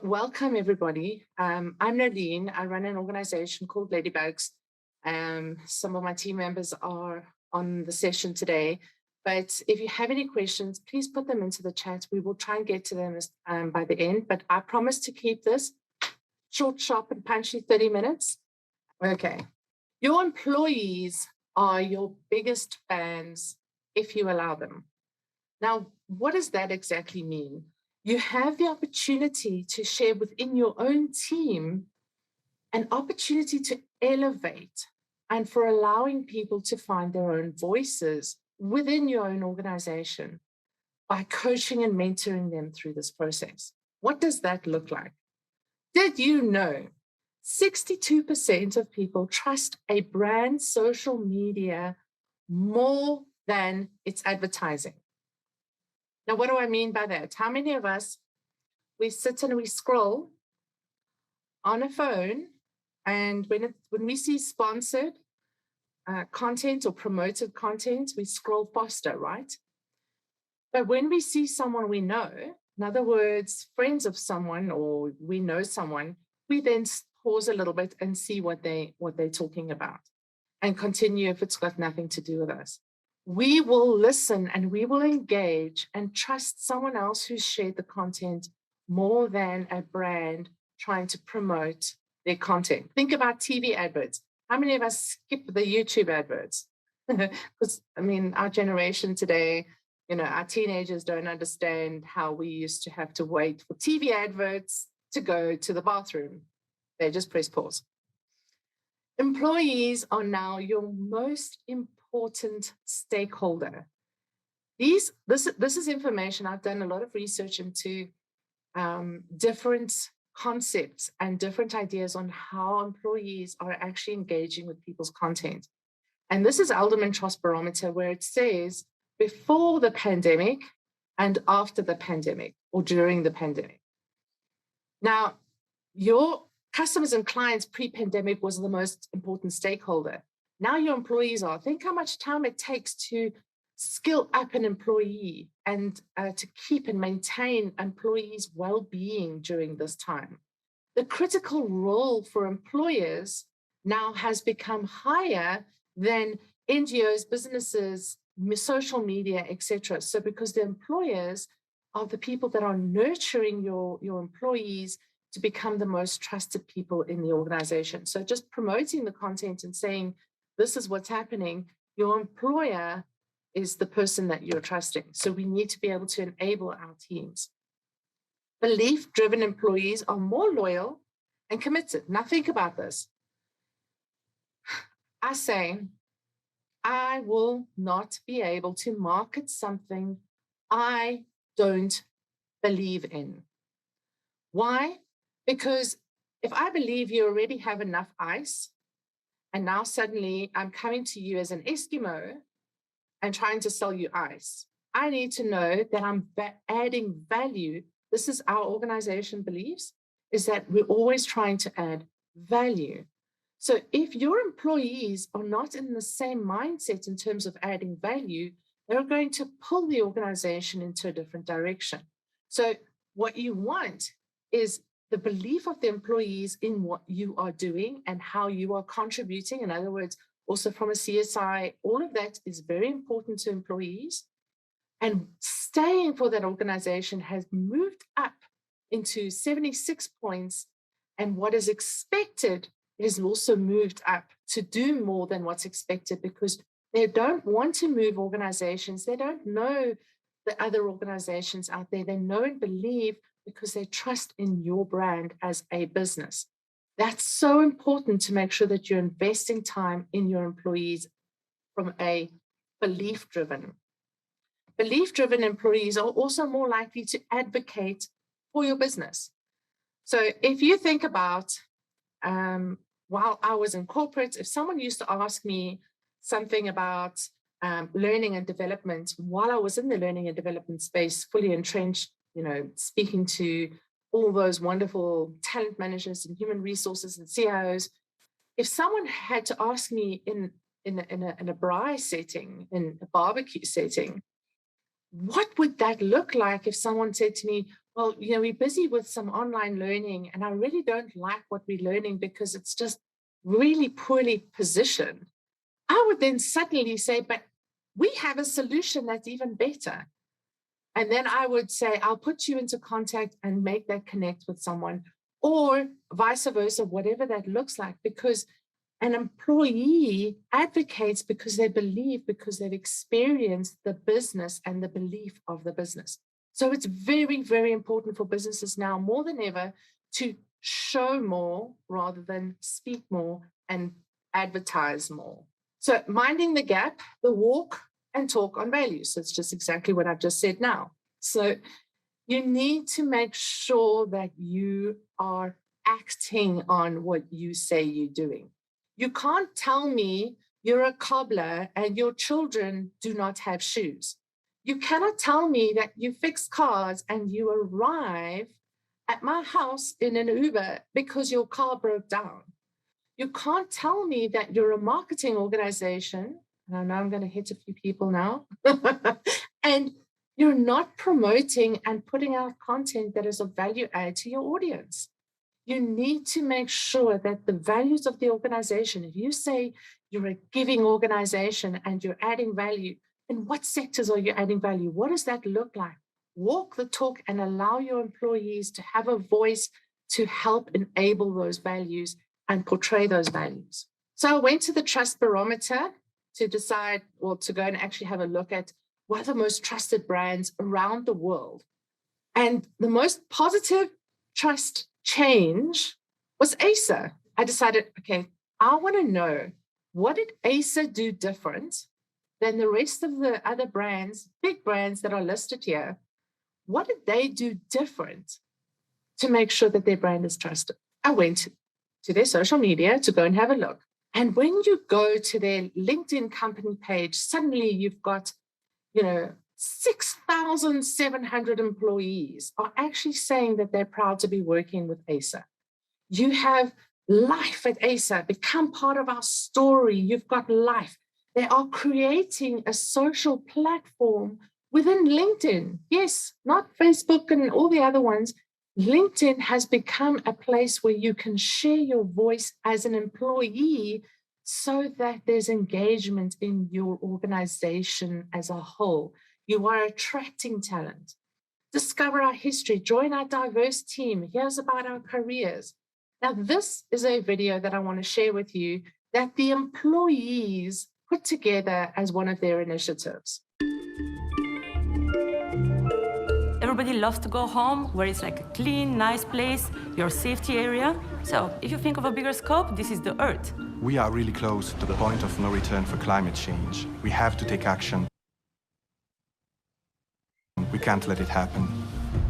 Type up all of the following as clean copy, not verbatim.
welcome everybody. I'm Noleen. I run an organization called LadyBugz. Some of my team members are on the session today, but if you have any questions, please put them into the chat. We will try and get to them by the end, but I promise to keep this short, sharp, and punchy, 30 minutes. Okay. Your employees are your biggest fans if you allow them. Now, what does that exactly mean? You have the opportunity to share within your own team an opportunity to elevate and for allowing people to find their own voices within your own organization by coaching and mentoring them through this process. What does that look like? Did you know 62% of people trust a brand's social media more than its advertising? Now, what do I mean by that? How many of us, we sit and we scroll on a phone, and when we see sponsored content or promoted content, we scroll faster, right? But when we see someone we know, in other words, friends of someone or we know someone, we then pause a little bit and see what they're talking about and continue if it's got nothing to do with us. We will listen and we will engage and trust someone else who's shared the content more than a brand trying to promote their content. Think about TV adverts. How many of us skip the YouTube adverts? Because, I mean, our generation today, our teenagers don't understand how we used to have to wait for TV adverts to go to the bathroom. They just press pause. Employees are now your most important stakeholder. This is information. I've done a lot of research into different concepts and different ideas on how employees are actually engaging with people's content. And this is Alderman Trust Barometer, where it says before the pandemic and after the pandemic or during the pandemic. Now, your customers and clients pre-pandemic was the most important stakeholder. Now your employees are. Think how much time it takes to skill up an employee and to keep and maintain employees' well-being during this time. The critical role for employers now has become higher than NGOs, businesses, social media, etc. So because the employers are the people that are nurturing your employees to become the most trusted people in the organization. So just promoting the content and saying, this is what's happening, your employer is the person that you're trusting. So we need to be able to enable our teams. Belief-driven employees are more loyal and committed. Now think about this. I say, I will not be able to market something I don't believe in. Why? Because if I believe you already have enough ice, and now suddenly I'm coming to you as an Eskimo and trying to sell you ice, I need to know that I'm adding value. This is our organization believes, is that we're always trying to add value. So if your employees are not in the same mindset in terms of adding value, they're going to pull the organization into a different direction. So what you want is the belief of the employees in what you are doing and how you are contributing. In other words, also from a CSI, all of that is very important to employees. And staying for that organization has moved up into 76 points. And what is expected is also moved up to do more than what's expected, because they don't want to move organizations. They don't know the other organizations out there. They know and believe because they trust in your brand as a business. That's so important to make sure that you're investing time in your employees from a belief-driven. Belief-driven employees are also more likely to advocate for your business. So if you think about, while I was in corporate, if someone used to ask me something about learning and development, while I was in the learning and development space, fully entrenched, speaking to all those wonderful talent managers and human resources and CIOs, if someone had to ask me in a braai setting, in a barbecue setting, what would that look like if someone said to me, Well, we're busy with some online learning, and I really don't like what we're learning because it's just really poorly positioned. I would then suddenly say, but we have a solution that's even better. And then I would say, I'll put you into contact and make that connect with someone, or vice versa, whatever that looks like, because an employee advocates because they believe, because they've experienced the business and the belief of the business. So it's very, very important for businesses now more than ever to show more rather than speak more and advertise more. So minding the gap, the walk and talk on values. So it's just exactly what I've just said now. So you need to make sure that you are acting on what you say you're doing. You can't tell me you're a cobbler and your children do not have shoes. You cannot tell me that you fix cars and you arrive at my house in an Uber because your car broke down. You can't tell me that you're a marketing organization. And I know I'm going to hit a few people now. And you're not promoting and putting out content that is of value add to your audience. You need to make sure that the values of the organization, if you say you're a giving organization and you're adding value, in what sectors are you adding value? What does that look like? Walk the talk and allow your employees to have a voice to help enable those values and portray those values. So I went to the trust barometer to decide, or to go and actually have a look at what are the most trusted brands around the world. And the most positive trust change was Acer. I decided, okay, I want to know, what did Acer do different than the rest of the other brands, big brands that are listed here? What did they do different to make sure that their brand is trusted? I went to their social media to go and have a look. And when you go to their LinkedIn company page, suddenly you've got, 6,700 employees are actually saying that they're proud to be working with Acer. You have life at Acer, become part of our story. You've got life. They are creating a social platform within LinkedIn. Yes, not Facebook and all the other ones. LinkedIn has become a place where you can share your voice as an employee so that there's engagement in your organization as a whole. You are attracting talent. Discover our history, join our diverse team. Here's about our careers. Now, this is a video that I want to share with you that the employees put together as one of their initiatives. Everybody loves to go home where it's like a clean, nice place, your safety area. So if you think of a bigger scope, this is the Earth. We are really close to the point of no return for climate change. We have to take action. We can't let it happen.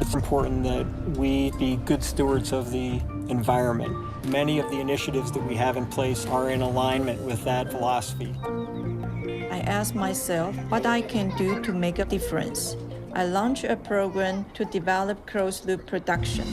It's important that we be good stewards of the environment. Many of the initiatives that we have in place are in alignment with that philosophy. I asked myself what I can do to make a difference. I launched a program to develop closed-loop production.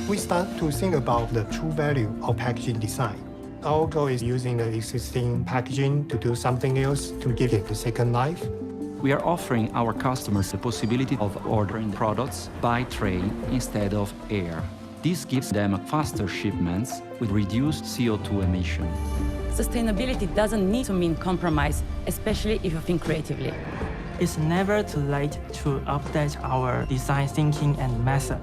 We start to think about the true value of packaging design. Our goal is using the existing packaging to do something else to give it a second life. We are offering our customers the possibility of ordering products by train instead of air. This gives them faster shipments with reduced CO2 emissions. Sustainability doesn't need to mean compromise, especially if you think creatively. It's never too late to update our design thinking and method.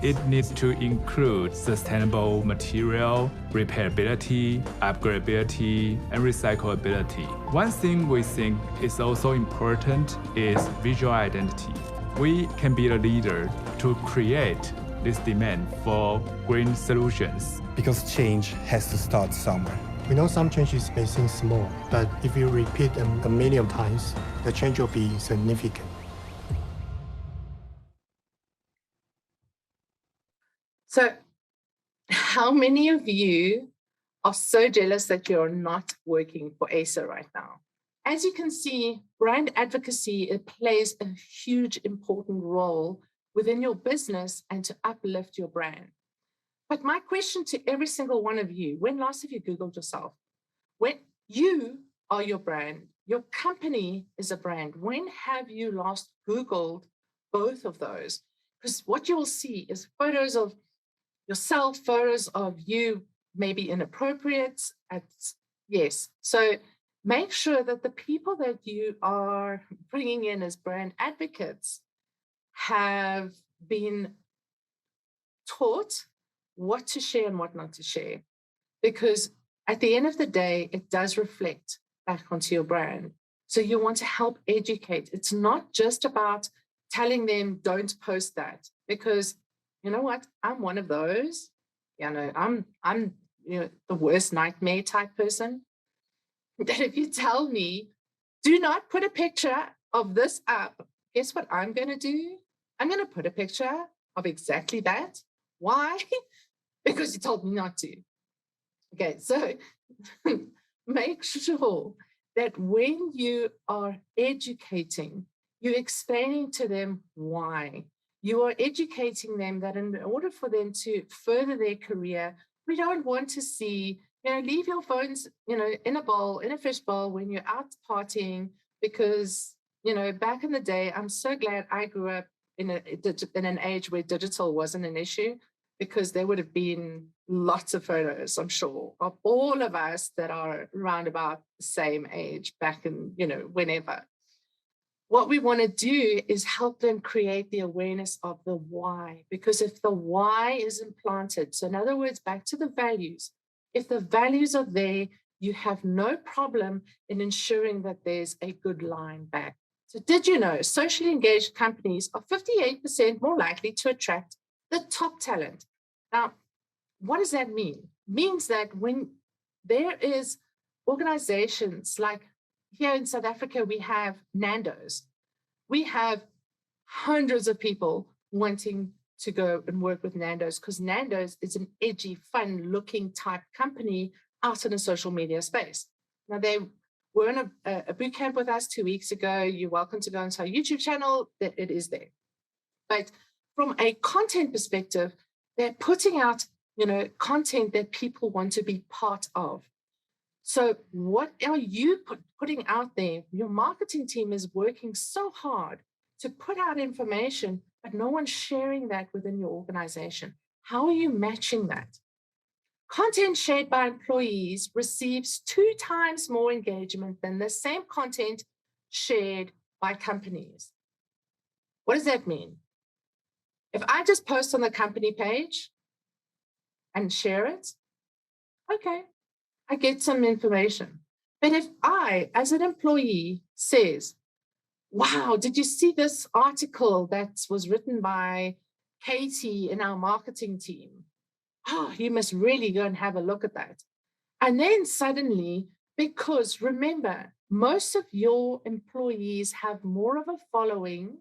It needs to include sustainable material, repairability, upgradability, and recyclability. One thing we think is also important is visual identity. We can be the leader to create this demand for green solutions. Because change has to start somewhere. We know some changes may seem small, but if you repeat them a million times, the change will be significant. So how many of you are so jealous that you're not working for Acer right now? As you can see, brand advocacy, it plays a huge important role within your business and to uplift your brand. But my question to every single one of you, when last have you Googled yourself? When you are your brand, your company is a brand. When have you last Googled both of those? Because what you will see is photos of yourself, photos of you maybe inappropriate. Yes. So make sure that the people that you are bringing in as brand advocates have been taught what to share and what not to share. Because at the end of the day, it does reflect back onto your brand. So you want to help educate. It's not just about telling them, don't post that, because you know what? I'm one of those. I'm the worst nightmare type person. That if you tell me, do not put a picture of this up, guess what I'm going to do? I'm going to put a picture of exactly that. Why? Because you told me not to. Okay, so make sure that when you are educating, you're explaining to them why. You are educating them that in order for them to further their career, we don't want to see, leave your phones, in a bowl, in a fish bowl when you're out partying, because, back in the day, I'm so glad I grew up in an age where digital wasn't an issue, because there would have been lots of photos, I'm sure, of all of us that are around about the same age back in, whenever. What we want to do is help them create the awareness of the why, because if the why is implanted, so in other words, back to the values, if the values are there, you have no problem in ensuring that there's a good line back. So did you know socially engaged companies are 58% more likely to attract the top talent? Now, what does that mean? It means that when there is organizations like here in South Africa, we have Nando's. We have hundreds of people wanting to go and work with Nando's, because Nando's is an edgy, fun-looking type company out in a social media space. Now, they were in a boot camp with us 2 weeks ago. You're welcome to go into our YouTube channel. That it is there. But from a content perspective, they're putting out, content that people want to be part of. So what are you putting out there? Your marketing team is working so hard to put out information, but no one's sharing that within your organization. How are you matching that? Content shared by employees receives 2 times more engagement than the same content shared by companies. What does that mean? If I just post on the company page and share it, okay, I get some information. But if I, as an employee, says, wow, did you see this article that was written by Katie in our marketing team? Oh, you must really go and have a look at that. And then suddenly, because remember, most of your employees have more of a following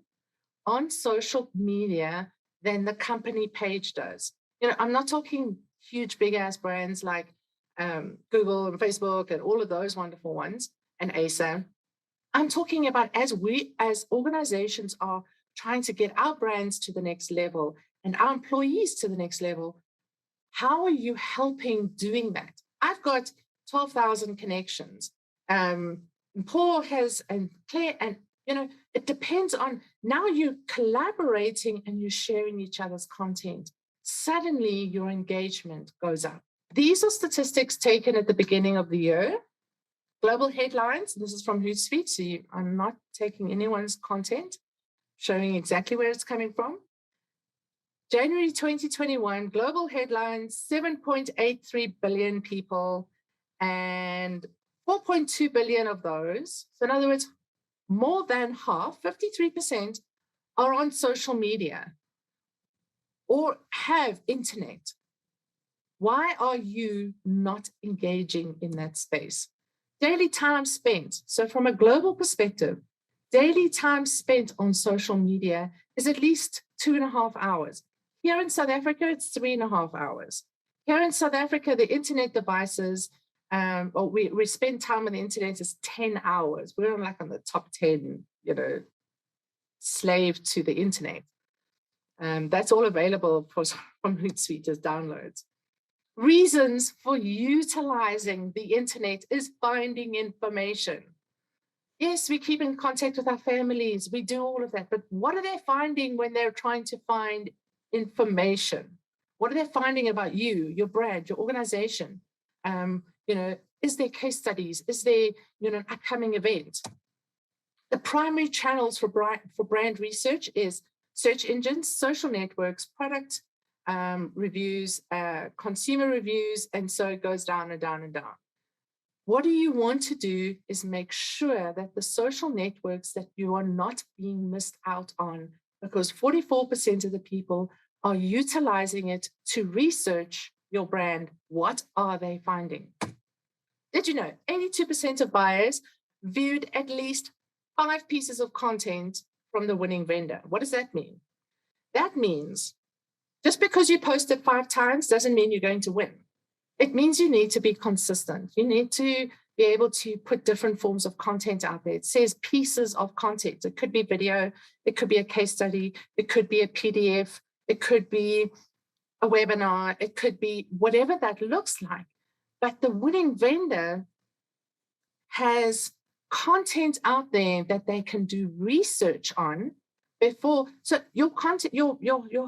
on social media than the company page does. I'm not talking huge, big ass brands like Google and Facebook and all of those wonderful ones and ASA. I'm talking about as organizations are trying to get our brands to the next level and our employees to the next level, how are you helping doing that? I've got 12,000 connections. Paul has, and Claire, and it depends on, now you're collaborating and you're sharing each other's content. Suddenly your engagement goes up. These are statistics taken at the beginning of the year. Global headlines, this is from Hootsuite, so I'm not taking anyone's content, showing exactly where it's coming from. January 2021, global headlines, 7.83 billion people, and 4.2 billion of those, so in other words, more than half, 53%, are on social media or have internet. Why are you not engaging in that space? Daily time spent. So from a global perspective, daily time spent on social media is at least 2.5 hours. Here in South Africa, it's 3.5 hours. Here in South Africa, the internet devices, we spend time on the internet is 10 hours. We're on the top 10, slave to the internet. That's all available, of course, from Hootsuite as downloads. Reasons for utilizing the internet is finding information. Yes, we keep in contact with our families. We do all of that. But what are they finding when they're trying to find information? What are they finding about you, your brand, your organization? Is there case studies? Is there, an upcoming event? The primary channels for brand research is search engines, social networks, product reviews, consumer reviews, and so it goes down and down and down. What do you want to do is make sure that the social networks that you are not being missed out on, because 44% of the people are utilizing it to research your brand. What are they finding? Did you know 82% of buyers viewed at least 5 pieces of content from the winning vendor? What does that mean? That means just because you posted 5 times doesn't mean you're going to win. It means you need to be consistent. You need to be able to put different forms of content out there. It says pieces of content. It could be video. It could be a case study. It could be a PDF. It could be a webinar. It could be whatever that looks like. But the winning vendor has content out there that they can do research on before. So your content, your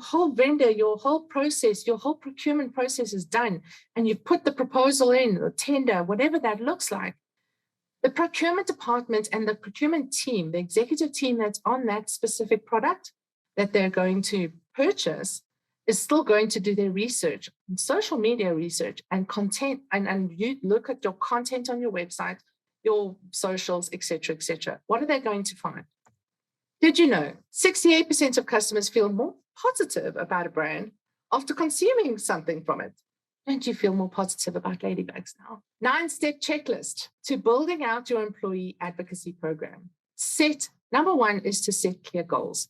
whole vendor, your whole process, your whole procurement process is done, and you've put the proposal in, or tender, whatever that looks like. The procurement department and the procurement team, the executive team that's on that specific product that they're going to purchase, is still going to do their research, social media research, and content, and you look at your content on your website, your socials, etc., etc. What are they going to find? Did you know 68% of customers feel more positive about a brand after consuming something from it? Don't you feel more positive about LadyBugz now? 9-step checklist to building out your employee advocacy program. Number 1 is to set clear goals.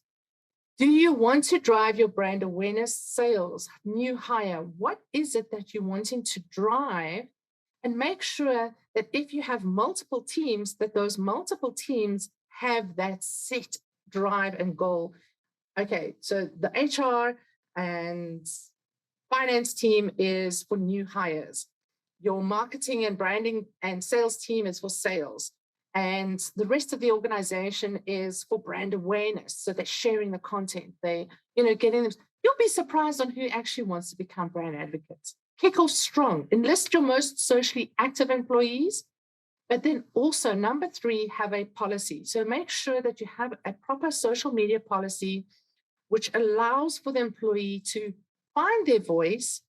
Do you want to drive your brand awareness, sales, new hire? What is it that you're wanting to drive? And make sure that if you have multiple teams, that those multiple teams have that set drive and goal. Okay, so the HR and finance team is for new hires. Your marketing and branding and sales team is for sales. And the rest of the organization is for brand awareness. So they're sharing the content. They, getting them. You'll be surprised on who actually wants to become brand advocates. Kick off strong. Enlist your most socially active employees. But then also, number 3, have a policy. So make sure that you have a proper social media policy, which allows for the employee to find their voice,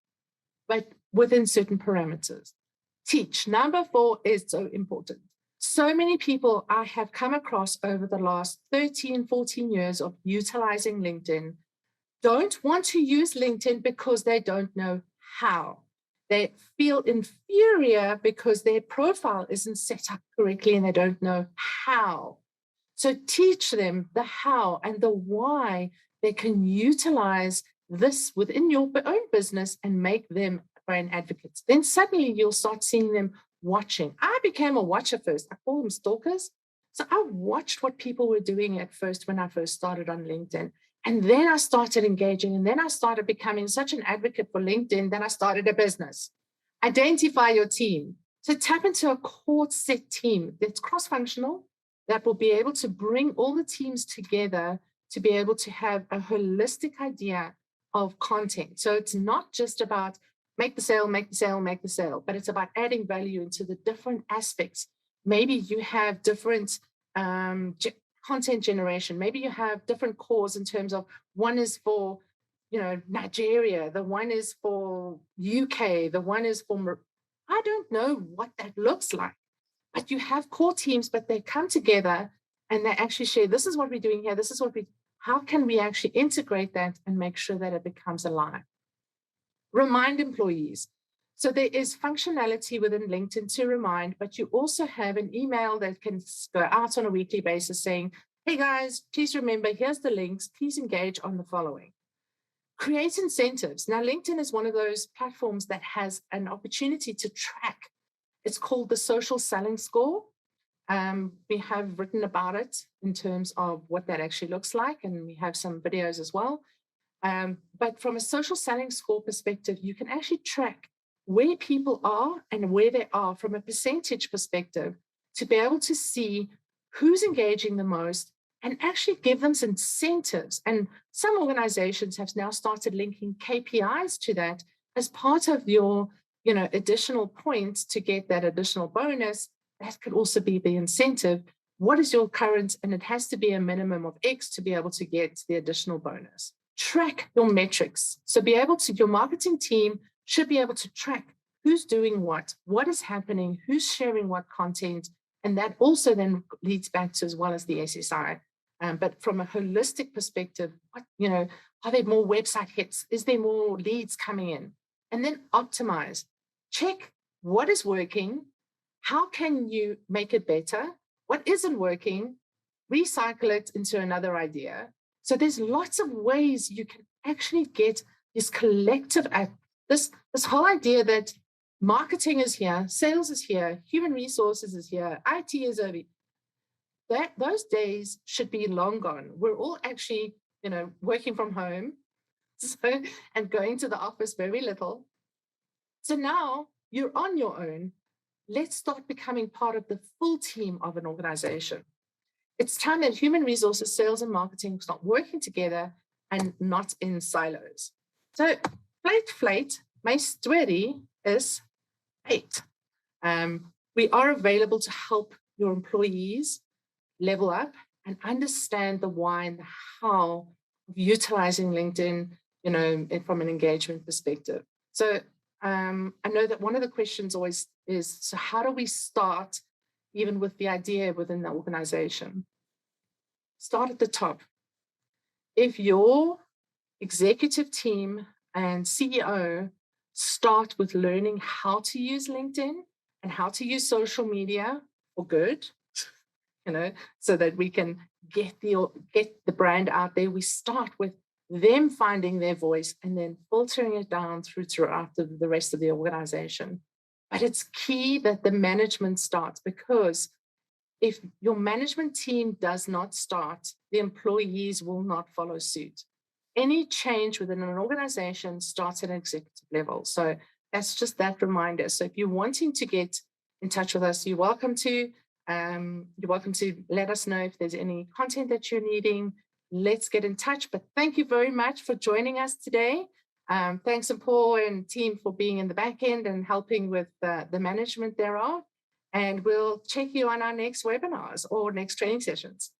but within certain parameters. Teach. Number 4 is so important. So many people I have come across over the last 13, 14 years of utilizing LinkedIn don't want to use LinkedIn because they don't know how. They feel inferior because their profile isn't set up correctly and they don't know how. So teach them the how and the why they can utilize this within your own business and make them brand advocates. Then suddenly you'll start seeing them watching. I became a watcher first. I call them stalkers. So I watched what people were doing at first when I first started on LinkedIn. And then I started engaging, and then I started becoming such an advocate for LinkedIn that I started a business. Identify your team. So tap into a core set team that's cross-functional, that will be able to bring all the teams together to be able to have a holistic idea of content. So it's not just about make the sale, make the sale, make the sale, but it's about adding value into the different aspects. Maybe you have different content generation. Maybe you have different cores in terms of one is for, Nigeria, the one is for UK, the one is for, I don't know what that looks like, but you have core teams, but they come together and they actually share, this is what we're doing here, this is what how can we actually integrate that and make sure that it becomes alive? Remind employees. So there is functionality within LinkedIn to remind, but you also have an email that can go out on a weekly basis saying, hey guys, please remember, here's the links, please engage on the following. Create incentives. Now, LinkedIn is one of those platforms that has an opportunity to track. It's called the social selling score. We have written about it in terms of what that actually looks like, and we have some videos as well. But from a social selling score perspective, you can actually track where people are and where they are from a percentage perspective to be able to see who's engaging the most, and actually give them some incentives. And some organizations have now started linking KPIs to that as part of your, additional points to get that additional bonus. That could also be the incentive. What is your current, and it has to be a minimum of X to be able to get the additional bonus. Track your metrics. So your marketing team should be able to track who's doing what is happening, who's sharing what content, and that also then leads back to as well as the SSI. But from a holistic perspective, are there more website hits? Is there more leads coming in? And then optimize. Check what is working. How can you make it better? What isn't working? Recycle it into another idea. So there's lots of ways you can actually get this collective, this whole idea that marketing is here, sales is here, human resources is here, IT is over. Those days should be long gone. We're all actually, working from home and going to the office very little. So now you're on your own. Let's start becoming part of the full team of an organization. It's time that human resources, sales, and marketing start working together and not in silos. So, Flate, my story is 8. We are available to help your employees level up and understand the why and the how of utilizing LinkedIn, from an engagement perspective. So I know that one of the questions always is, so how do we start even with the idea within the organization? Start at the top. If your executive team and CEO start with learning how to use LinkedIn and how to use social media for good, so that we can get the brand out there. We start with them finding their voice and then filtering it down throughout the rest of the organization. But it's key that the management starts, because if your management team does not start, the employees will not follow suit. Any change within an organization starts at an executive level. So that's just that reminder. So if you're wanting to get in touch with us, you're welcome to let us know if there's any content that you're needing. Let's get in touch. But thank you very much for joining us today. Thanks to Paul and team for being in the back end and helping with the management thereof. And we'll check you on our next webinars or next training sessions.